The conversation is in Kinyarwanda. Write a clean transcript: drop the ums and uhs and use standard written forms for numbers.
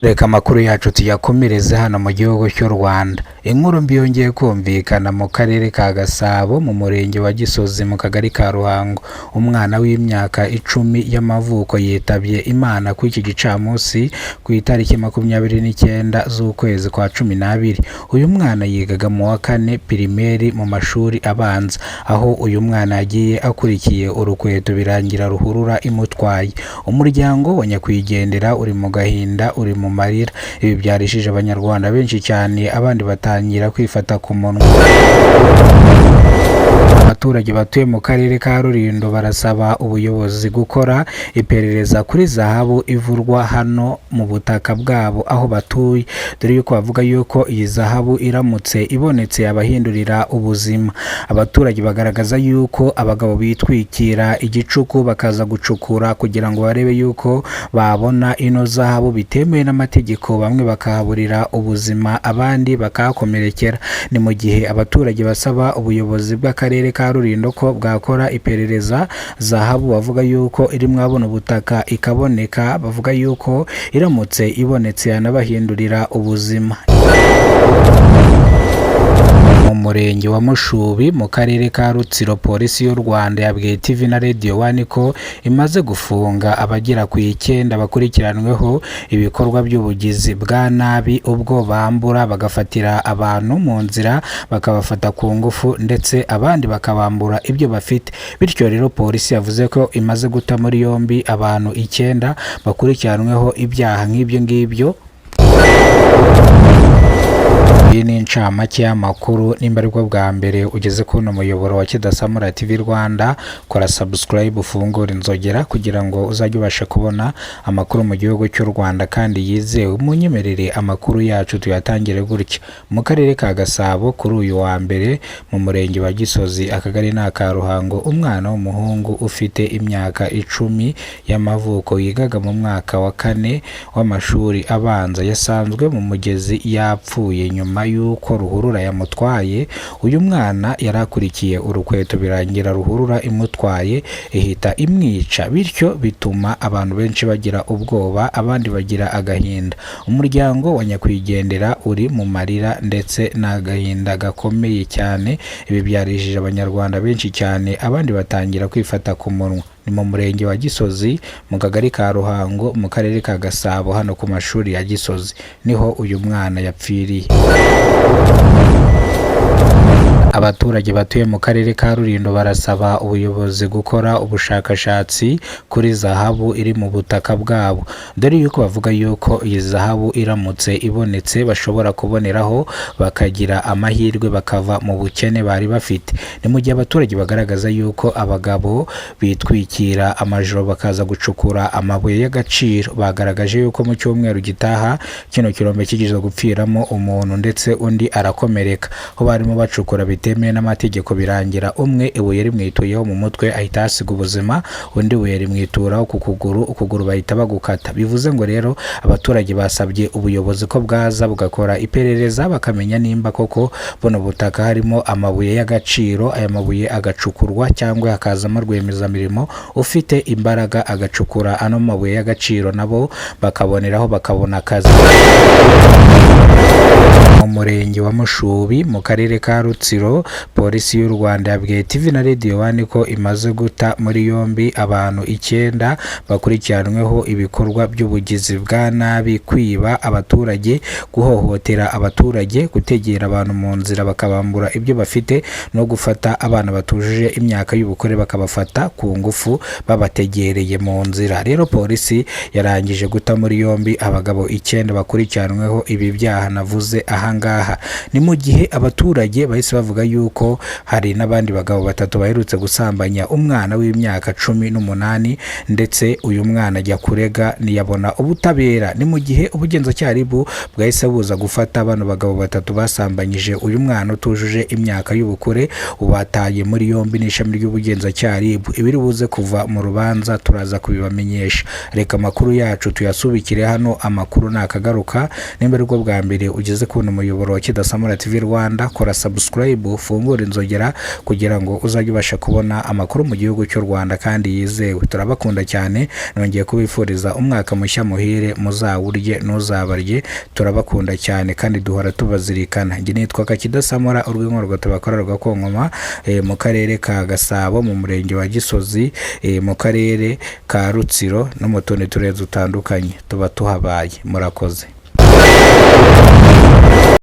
Reka amakuru yacu tuyakomereze hano mu gihugu cy'u Rwanda. Inkuru mbi yongeye kumvikana mu karere ka Gasabo mu murenge wa Gisozi mu kagari ka Ruhango. Umwana w'imyaka 10 y'amavuko yitabye Imana ku iki gicamunsi ku itariki 29 z'ukwezi kwa 12. Uyu mwana yigaga mu wa 4 primaire mu mashuri abanza, aho uyu mwana yagiye akurikiye urukweto birangira ruhurura imutwaye. Umuryango wa nyakwigendera uri mu gahinda, uri mu marira. Ibi byarishije abanyarwanda benshi cyane, abandi batangira kwifata ku munwa. Abaturage batuye mu karere ka Rulindo barasaba ubuyobozi gukora iperereza kuri zahabu ivurwa hano mu butaka bwabo aho batuye, dore yuko bavuga yuko iyi zahabu iramutse ibonetse abahindurira ubuzima. Abaturage bagaragaza yuko abagabo bitwikira igicuku bakaza gucukura kugira ngo barebe yuko babona ino zahabu bitemewe n'amategeko, bamwe bakahaburira ubuzima abandi bakakomerekera. Ni mu gihe abaturage basaba ubuyobozi bw'akarere ka Rulindo ko bwakora iperereza zahabu bavuga yuko iri mwabona ubutaka ikaboneka, bavuga yuko iramutse ibonetse yanabahindurira ubuzima. Mu murenge wa Mushubi mu karere ka Rutsiro, polisi y'u Rwanda yabwiye TV na Radio 1 ko imaze gufunga abagera ku 9 bakurikiranweho ibikorwa by'ubugizi bwa nabi, ubwo bambura bagafatira abantu mu nzira bakabafata ku ngufu ndetse abandi bakabambura ibyo bafite. Bityo rero polisi yavuze ko imaze guta muri yombi abantu 9 bakurikiranweho ibyaha nk'ibyo ngibyo. Iyi ni incamake y'amakuru. Nimba aribwo bwa mbere ugeze kuno muyoboro wa Kidasamura TV Rwanda, kora subscribe, ufungura inzogera kugira ngo uzajye ubasha kubona amakuru mu gihugu cy'u Rwanda kandi yizewe. Munyemerere amakuru yacu tuyatangire gutya. Mu karere ka Gasabo kuri uyu wa mbere mu murenge wa Gisozi, akagari na ka Ruhango, umwana w'umuhungu ufite imyaka 10 y'amavuko yigaga mu mwaka wa 4 w'amashuri abanza yasanzwe mu mugezi yapfuye nyuma yuko ruhurura yamutwaye. Uyu mwana yarakurikiye urukweto birangira ruhurura imutwaye ihita imwica, bityo bituma abantu benshi bagira ubwoba, abandi bagira agahinda. Umuryango wa nyakwigendera uri mu marira ndetse n'agahinda gakomeye cyane. Ibi byarijije abanyarwanda benshi cyane, abandi batangira kwifata ku munwa. Ni mu murenge wa Gisozi mu kagari ka Ruhango mu karere ka Gasabo, hano ku mashuri ya Gisozi niho uyu mwana yapfiriye. Abaturage batuye mu karere ka Rulindo barasaba ubuyobozi gukora ubushakashatsi kuri zahabu iri mu butaka bwabo, dore yuko bavuga yuko iyi zahabu iramutse ibonetse bashobora kuboneraho bakagira amahirwe bakava mu bukene bari bafite. Ni mu gihe abaturage bagaragaza yuko abagabo bitwikira amajoro bakaza gucukura amabuye y'agaciro. Bagaragaje yuko mu cyumweru gitaha kino kirombe kigeze gupfiramo umuntu ndetse undi arakomereka, ho barimo bacukura bitemewe n'amategeko birangira umwe ibuye rimwituyeho mu mutwe ahita hasiga ubuzima, undi ibuye rimwituraho ku kuguru, ukuguru bahita bagukata. Bivuze ngo rero abaturage basabye ubuyobozi ko bwaza bugakora iperereza bakamenya nimba koko buno butaka harimo amabuye y'agaciro, aya mabuye agacukurwa cyangwa hakazamo rwiyemezamirimo ufite imbaraga agacukura ano mabuye y'agaciro, nabo bakaboneraho bakabona akazi. Mu murenge wa Mushubi mu karere ka Rutsiro, polisi y'u Rwanda yabwiye TV na Radio 1 ko imaze guta muri yombi abantu 9 bakurikiranweho ibikorwa by'ubugizi bwa nabi, kwiba abaturage, guhohotera abaturage, gutegera abantu mu nzira bakabambura ibyo bafite, no gufata abana batujuje imyaka y'ubukure bakabafata ku ngufu babategereye mu nzira. Rero polisi yarangije guta muri yombi abagabo 9 bakurikiranweho ibi byaha navuze ahangaha. Ni mu gihe abaturage bahise bavuga yuko hari n'abandi bagabo 3 baherutse gusambanya umwana w'imyaka 18 ndetse uyu mwana ajya kurega ntiyabona ubutabera. Ni mu gihe ubugenzacyaha RIB bwahise buza gufata bano bagabo 3 basambanyije uyu mwana utujuje imyaka y'ubukure, ubataye muri yombi n'ishami ry'ubugenzacyaha RIB. Ibiri buze kuva mu rubanza turaza kubibamenyesha. Reka amakuru yacu tuyasubikire hano, amakuru nakagaruka. Nimba aribwo bwa mbere ugeze kubona umuyoboro wa Kidasamura TV Rwanda, kora subscribe, ufungure inzogera kugira ngo uzajye ubasha kubona amakuru mu gihugu cy'u Rwanda kandi yizewe. Turabakunda cyane, nongeye kubifuriza umwaka mushya muhire, muzawurye ntuzabarye. Turabakunda cyane kandi duhora tubazirikana. Njye nitwa Kakidasamura, urw'inkorwa tubakorerwa ku Nkoma mu karere ka Gasabo, mu murenge wa Gisozi, mu karere ka Rutsiro no mu tundi turere dutandukanye tuba tuhabaye. Murakoze.